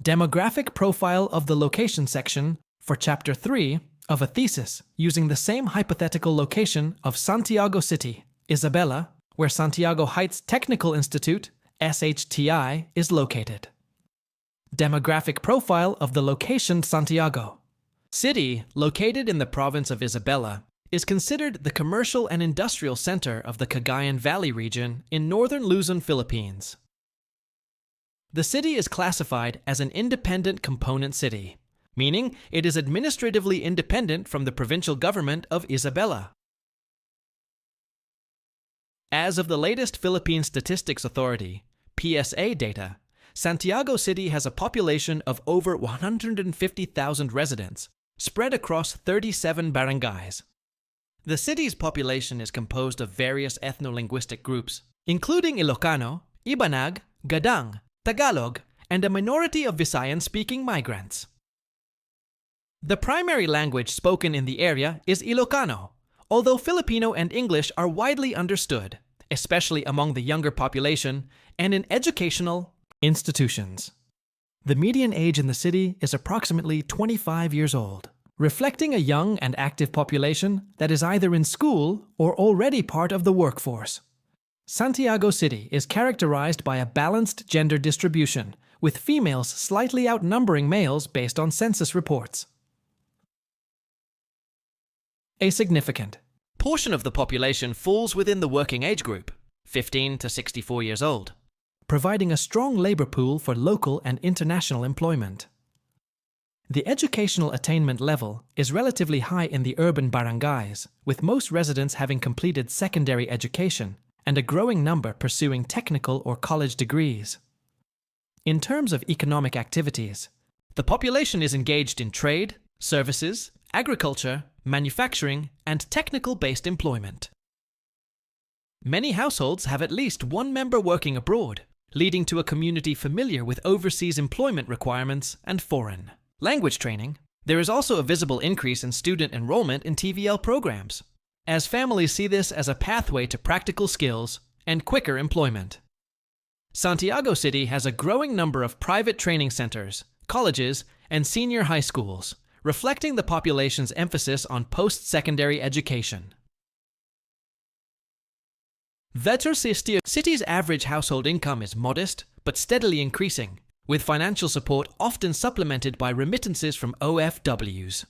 Demographic profile of the location section for Chapter 3 of a thesis using the same hypothetical location of Santiago City, Isabela, where Santiago Heights Technical Institute, SHTI, is located. Demographic profile of the location Santiago City, located in the province of Isabela, is considered the commercial and industrial center of the Cagayan Valley region in Northern Luzon, Philippines. The city is classified as an independent component city, meaning it is administratively independent from the provincial government of Isabela. As of the latest Philippine Statistics Authority, PSA data, Santiago City has a population of over 150,000 residents, spread across 37 barangays. The city's population is composed of various ethnolinguistic groups, including Ilocano, Ibanag, Gaddang, Tagalog, and a minority of Visayan-speaking migrants. The primary language spoken in the area is Ilocano, although Filipino and English are widely understood, especially among the younger population and in educational institutions. The median age in the city is approximately 25 years old, reflecting a young and active population that is either in school or already part of the workforce. Santiago City is characterized by a balanced gender distribution, with females slightly outnumbering males based on census reports. A significant portion of the population falls within the working age group, 15 to 64 years old, providing a strong labor pool for local and international employment. The educational attainment level is relatively high in the urban barangays, with most residents having completed secondary education and a growing number pursuing technical or college degrees. In terms of economic activities, the population is engaged in trade, services, agriculture, manufacturing, and technical-based employment. Many households have at least one member working abroad, leading to a community familiar with overseas employment requirements and foreign language training. There is also a visible increase in student enrollment in TVL programs, as families see this as a pathway to practical skills and quicker employment. Santiago City has a growing number of private training centers, colleges, and senior high schools, reflecting the population's emphasis on post-secondary education. The city's average household income is modest, but steadily increasing, with financial support often supplemented by remittances from OFWs.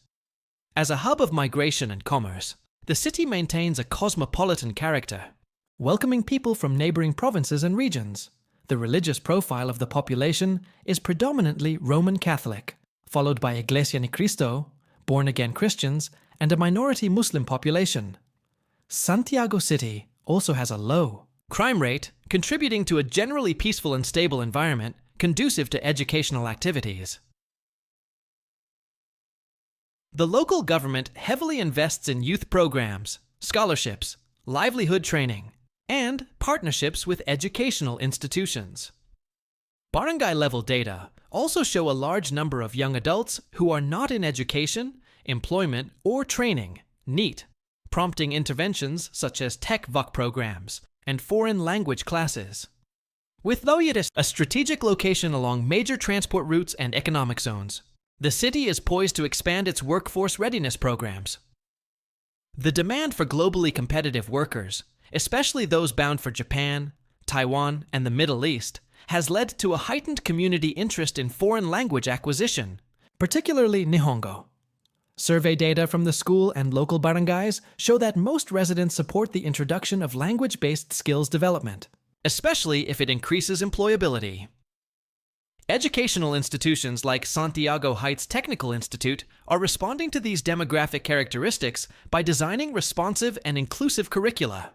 As a hub of migration and commerce, the city maintains a cosmopolitan character, welcoming people from neighboring provinces and regions. The religious profile of the population is predominantly Roman Catholic, followed by Iglesia ni Cristo, born-again Christians, and a minority Muslim population. Santiago City also has a low crime rate, contributing to a generally peaceful and stable environment conducive to educational activities. The local government heavily invests in youth programs, scholarships, livelihood training, and partnerships with educational institutions. Barangay-level data also show a large number of young adults who are not in education, employment, or training, NEET, prompting interventions such as tech VOC programs and foreign language classes. With Loyeres, a strategic location along major transport routes and economic zones, the city is poised to expand its workforce readiness programs. The demand for globally competitive workers, especially those bound for Japan, Taiwan, and the Middle East, has led to a heightened community interest in foreign language acquisition, particularly Nihongo. Survey data from the school and local barangays show that most residents support the introduction of language-based skills development, especially if it increases employability. Educational institutions like Santiago Heights Technical Institute are responding to these demographic characteristics by designing responsive and inclusive curricula.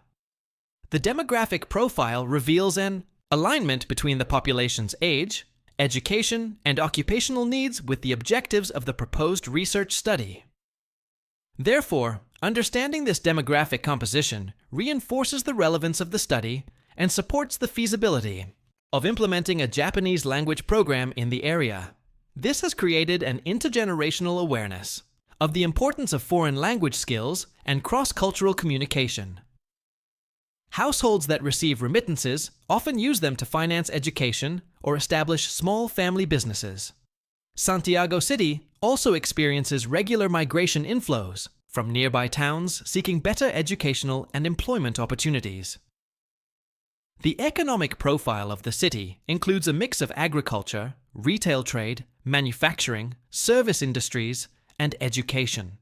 The demographic profile reveals an alignment between the population's age, education, and occupational needs with the objectives of the proposed research study. Therefore, understanding this demographic composition reinforces the relevance of the study and supports the feasibility of implementing a Japanese language program in the area. This has created an intergenerational awareness of the importance of foreign language skills and cross-cultural communication. Households that receive remittances often use them to finance education or establish small family businesses. Santiago City also experiences regular migration inflows from nearby towns seeking better educational and employment opportunities. The economic profile of the city includes a mix of agriculture, retail trade, manufacturing, service industries, and education.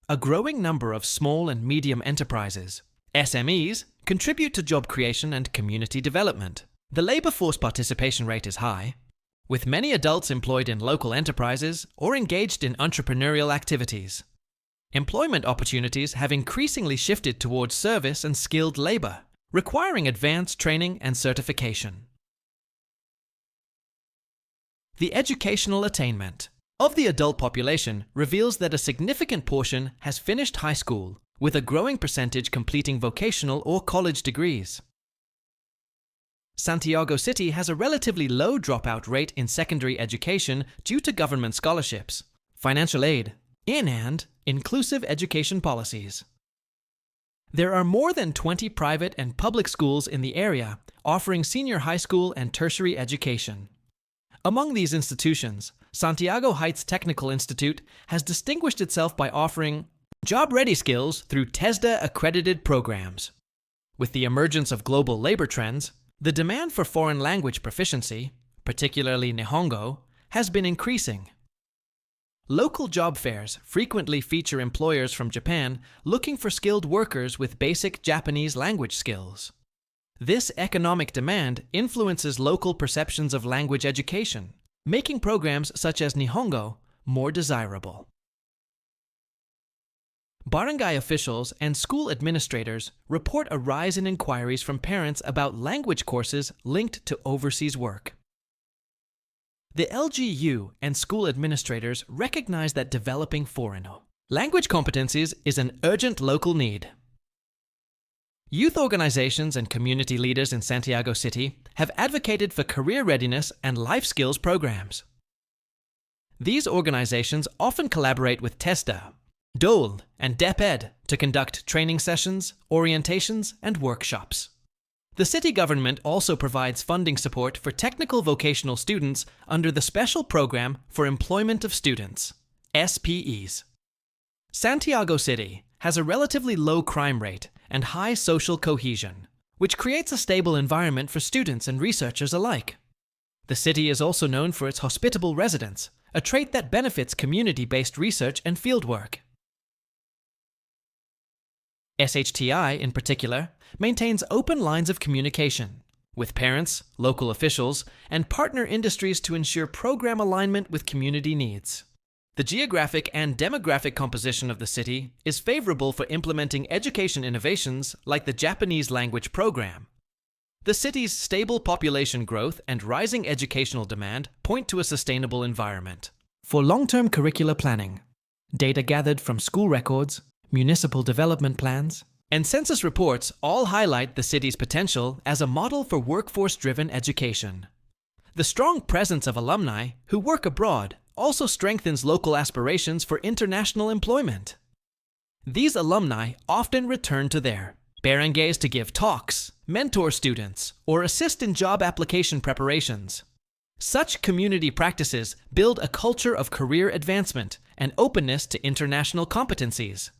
A growing number of small and medium enterprises, SMEs, contribute to job creation and community development. The labor force participation rate is high, with many adults employed in local enterprises or engaged in entrepreneurial activities. Employment opportunities have increasingly shifted towards service and skilled labor, requiring advanced training and certification. The educational attainment of the adult population reveals that a significant portion has finished high school, with a growing percentage completing vocational or college degrees. Santiago City has a relatively low dropout rate in secondary education due to government scholarships, financial aid, and inclusive education policies. There are more than 20 private and public schools in the area offering senior high school and tertiary education. Among these institutions, Santiago Heights Technical Institute has distinguished itself by offering job-ready skills through TESDA-accredited programs. With the emergence of global labor trends, the demand for foreign language proficiency, particularly Nihongo, has been increasing. Local job fairs frequently feature employers from Japan looking for skilled workers with basic Japanese language skills. This economic demand influences local perceptions of language education, making programs such as Nihongo more desirable. Barangay officials and school administrators report a rise in inquiries from parents about language courses linked to overseas work. The LGU and school administrators recognize that developing foreign language competencies is an urgent local need. Youth organizations and community leaders in Santiago City have advocated for career readiness and life skills programs. These organizations often collaborate with TESDA, DOLE, and DepEd to conduct training sessions, orientations, and workshops. The city government also provides funding support for technical vocational students under the Special Program for Employment of Students, SPEs. Santiago City has a relatively low crime rate and high social cohesion, which creates a stable environment for students and researchers alike. The city is also known for its hospitable residents, a trait that benefits community-based research and fieldwork. SHTI, in particular, maintains open lines of communication with parents, local officials, and partner industries to ensure program alignment with community needs. The geographic and demographic composition of the city is favorable for implementing education innovations like the Japanese language program. The city's stable population growth and rising educational demand point to a sustainable environment. For long-term curricular planning, data gathered from school records, municipal development plans, and census reports all highlight the city's potential as a model for workforce-driven education. The strong presence of alumni who work abroad also strengthens local aspirations for international employment. These alumni often return to their barangays to give talks, mentor students, or assist in job application preparations. Such community practices build a culture of career advancement and openness to international competencies.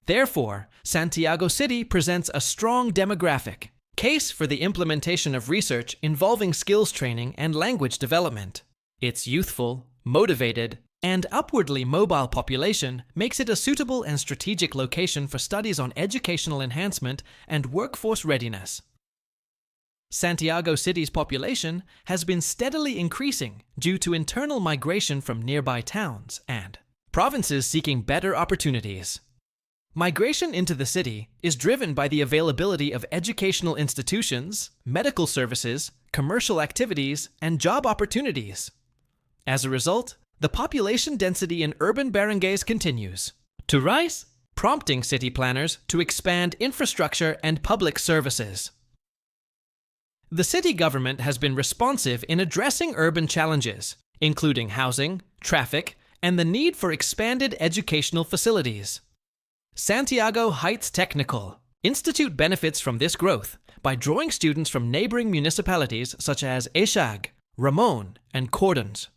Therefore, Santiago City presents a strong demographic case for the implementation of research involving skills training and language development. Its youthful, motivated, and upwardly mobile population makes it a suitable and strategic location for studies on educational enhancement and workforce readiness. Santiago City's population has been steadily increasing due to internal migration from nearby towns and provinces seeking better opportunities. Migration into the city is driven by the availability of educational institutions, medical services, commercial activities, and job opportunities. As a result, the population density in urban barangays continues to rise, prompting city planners to expand infrastructure and public services. The city government has been responsive in addressing urban challenges, including housing, traffic, and the need for expanded educational facilities. Santiago Heights Technical Institute benefits from this growth by drawing students from neighboring municipalities such as Ishag, Ramon, and Cordons.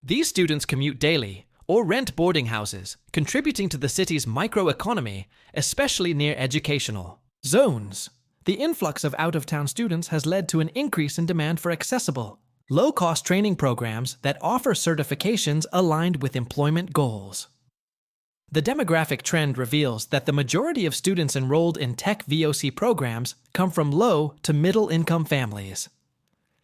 These students commute daily or rent boarding houses, contributing to the city's microeconomy, especially near educational zones. The influx of out-of-town students has led to an increase in demand for accessible, low-cost training programs that offer certifications aligned with employment goals. The demographic trend reveals that the majority of students enrolled in tech VOC programs come from low to middle-income families.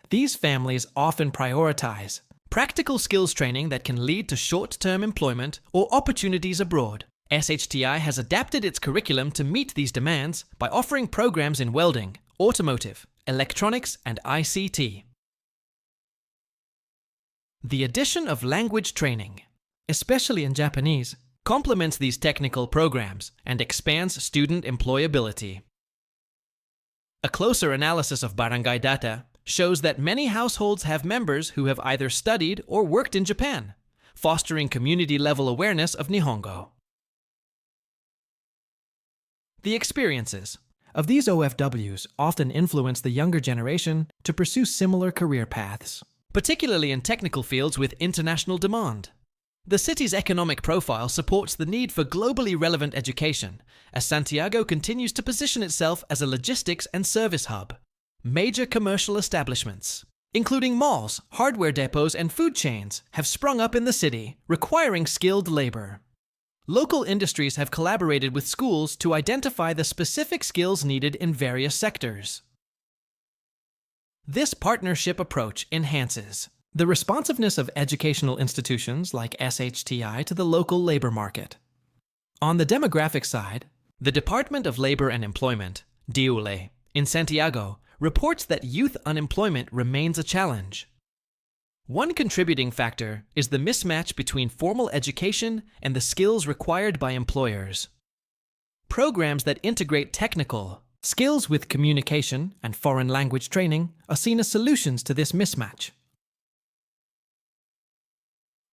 These families often prioritize practical skills training that can lead to short-term employment or opportunities abroad. SHTI has adapted its curriculum to meet these demands by offering programs in welding, automotive, electronics, and ICT. The addition of language training, especially in Japanese, complements these technical programs and expands student employability. A closer analysis of barangay data shows that many households have members who have either studied or worked in Japan, fostering community-level awareness of Nihongo. The experiences of these OFWs often influence the younger generation to pursue similar career paths, particularly in technical fields with international demand. The city's economic profile supports the need for globally relevant education, as Santiago continues to position itself as a logistics and service hub. Major commercial establishments, including malls, hardware depots, and food chains, have sprung up in the city, requiring skilled labor. Local industries have collaborated with schools to identify the specific skills needed in various sectors. This partnership approach enhances the responsiveness of educational institutions like SHTI to the local labor market. On the demographic side, the Department of Labor and Employment, DIULE, in Santiago, reports that youth unemployment remains a challenge. One contributing factor is the mismatch between formal education and the skills required by employers. Programs that integrate technical skills with communication and foreign language training are seen as solutions to this mismatch.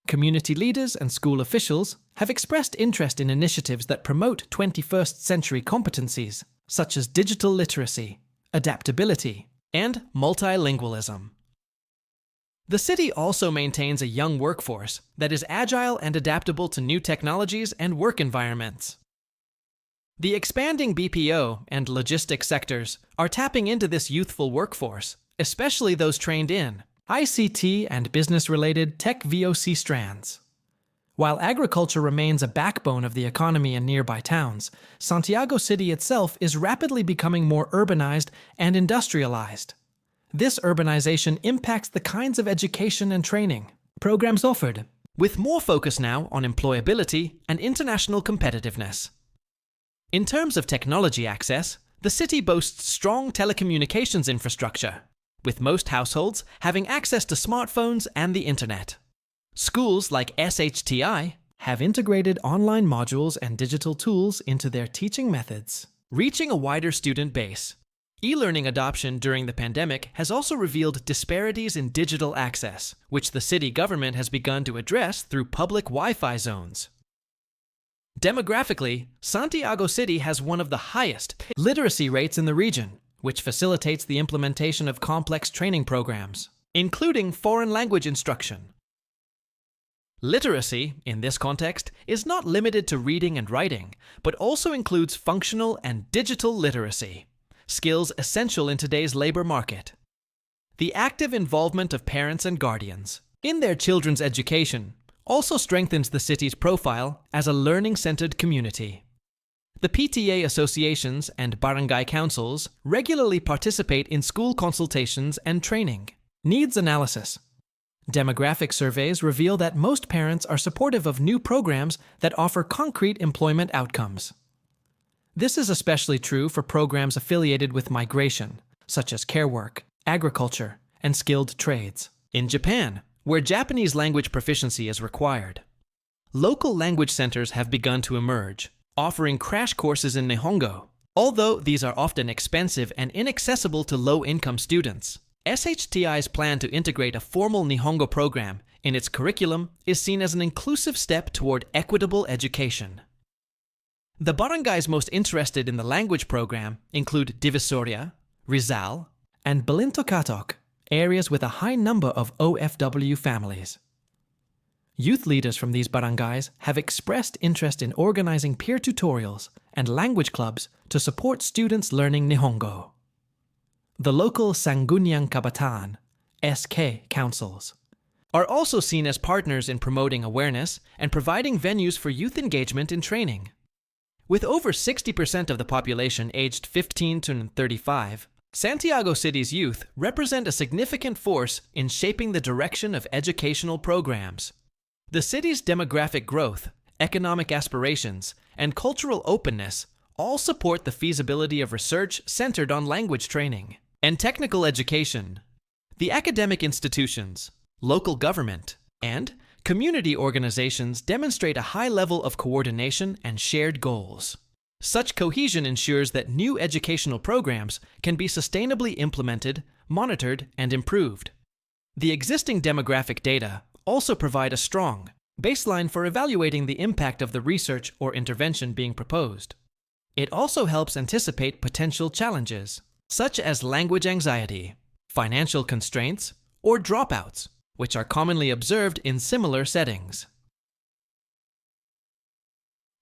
Community leaders and school officials have expressed interest in initiatives that promote 21st century competencies, such as digital literacy, adaptability, and multilingualism. The city also maintains a young workforce that is agile and adaptable to new technologies and work environments. The expanding BPO and logistics sectors are tapping into this youthful workforce, especially those trained in ICT and business-related tech VOC strands. While agriculture remains a backbone of the economy in nearby towns, Santiago City itself is rapidly becoming more urbanized and industrialized. This urbanization impacts the kinds of education and training programs offered, with more focus now on employability and international competitiveness. In terms of technology access, the city boasts strong telecommunications infrastructure, with most households having access to smartphones and the internet. Schools like SHTI have integrated online modules and digital tools into their teaching methods, reaching a wider student base. E-learning adoption during the pandemic has also revealed disparities in digital access, which the city government has begun to address through public Wi-Fi zones. Demographically, Santiago City has one of the highest literacy rates in the region, which facilitates the implementation of complex training programs, including foreign language instruction. Literacy, in this context, is not limited to reading and writing, but also includes functional and digital literacy, skills essential in today's labor market. The active involvement of parents and guardians in their children's education also strengthens the city's profile as a learning-centered community. The PTA associations and barangay councils regularly participate in school consultations and training. Needs analysis. Demographic surveys reveal that most parents are supportive of new programs that offer concrete employment outcomes. This is especially true for programs affiliated with migration, such as care work, agriculture, and skilled trades. In Japan, where Japanese language proficiency is required, local language centers have begun to emerge, offering crash courses in Nihongo. Although these are often expensive and inaccessible to low-income students, SHTI's plan to integrate a formal Nihongo program in its curriculum is seen as an inclusive step toward equitable education. The barangays most interested in the language program include Divisoria, Rizal, and Balintocatok, areas with a high number of OFW families. Youth leaders from these barangays have expressed interest in organizing peer tutorials and language clubs to support students learning Nihongo. The local Sangguniang Kabataan, SK councils, are also seen as partners in promoting awareness and providing venues for youth engagement in training. With over 60% of the population aged 15 to 35, Santiago City's youth represent a significant force in shaping the direction of educational programs. The city's demographic growth, economic aspirations, and cultural openness all support the feasibility of research centered on language training and technical education. The academic institutions, local government, and community organizations demonstrate a high level of coordination and shared goals. Such cohesion ensures that new educational programs can be sustainably implemented, monitored, and improved. The existing demographic data also provide a strong baseline for evaluating the impact of the research or intervention being proposed. It also helps anticipate potential challenges, such as language anxiety, financial constraints, or dropouts, which are commonly observed in similar settings.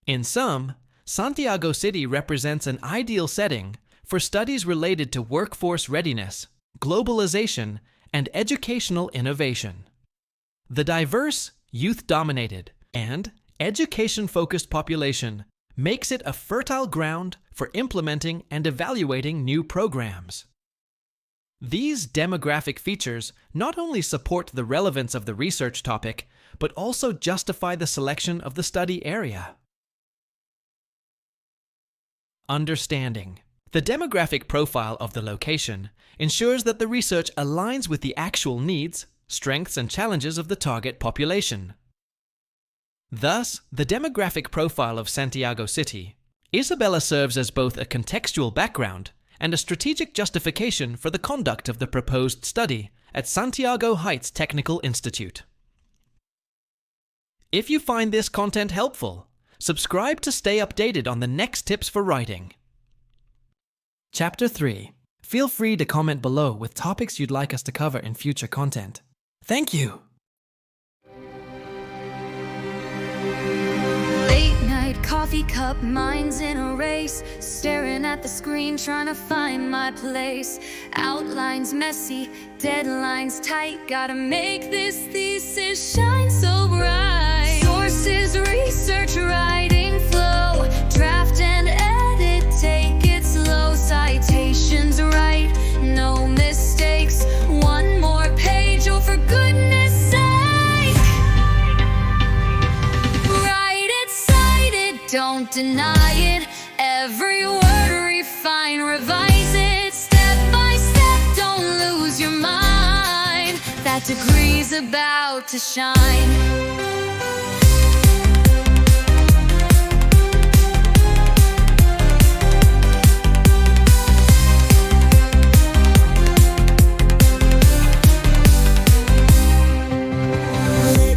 In sum, Santiago City represents an ideal setting for studies related to workforce readiness, globalization, and educational innovation. The diverse, youth-dominated, and education-focused population makes it a fertile ground for implementing and evaluating new programs. These demographic features not only support the relevance of the research topic, but also justify the selection of the study area. Understanding. The demographic profile of the location ensures that the research aligns with the actual needs, strengths, and challenges of the target population. Thus, the demographic profile of Santiago City, Isabela serves as both a contextual background and a strategic justification for the conduct of the proposed study at Santiago Heights Technical Institute. If you find this content helpful, subscribe to stay updated on the next tips for writing. Chapter 3. Feel free to comment below with topics you'd like us to cover in future content. Thank you! Late night coffee cup, minds in a race, staring at the screen trying to find my place. Outlines messy, deadlines tight, gotta make this thesis shine so bright. Sources, research, writing flow, draft and edit, take it slow. Citations right, no mistakes, one more page, oh for goodness sake. Write it, cite it, don't deny it, every word refine, revise it, step by step, don't lose your mind, that degree's about to shine.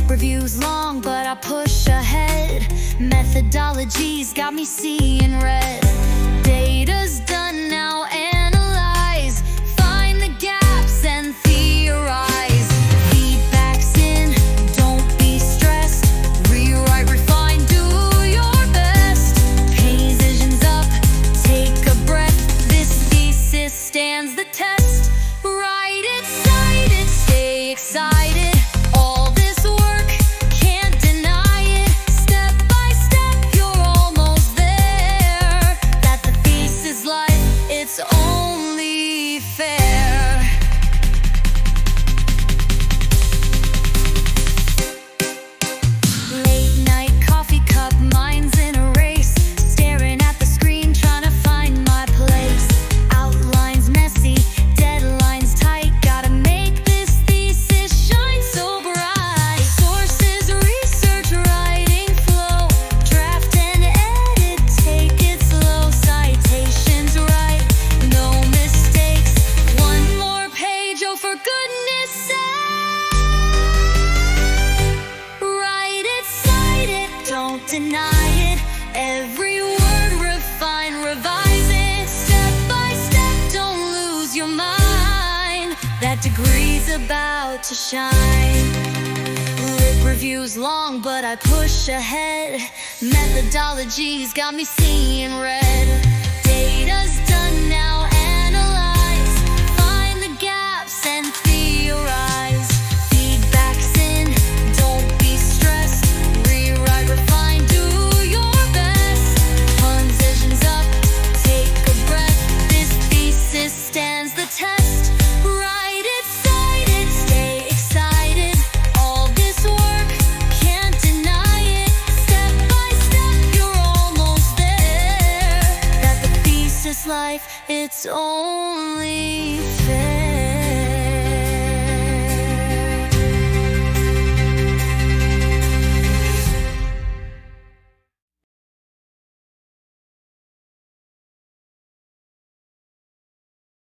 Reviews long, but I push ahead. Methodologies got me seeing red. Data's done, now analyze. Find the gaps and theorize. Feedback's in, don't be stressed. Rewrite, refine, do your best. Paint visions up, take a breath. This thesis stands the test. Write it, cite it, stay excited. It's only fair. Late night coffee cup, minds in a race, staring at the screen trying to find my place. Outlines messy, deadlines tight, gotta make this thesis shine so bright. Sources, research, writing flow, draft and edit, take it slow. Citations right, no mistakes, one more page, oh for goodness sake. Write it, cite it, don't deny it, every word refine, revise it, step by step, don't lose your mind, that degree's about to shine. Review's long, but I push ahead. Methodology's got me seeing red. Data's done now, analyze. Find the gaps and theorize. Feedback's in, don't be stressed. Rewrite, refine, do your best. Transitions up, take a breath. This thesis stands the test. Write it, cite it, stay excited. All this work, can't deny it. Step by step, you're almost there. That the thesis life, it's only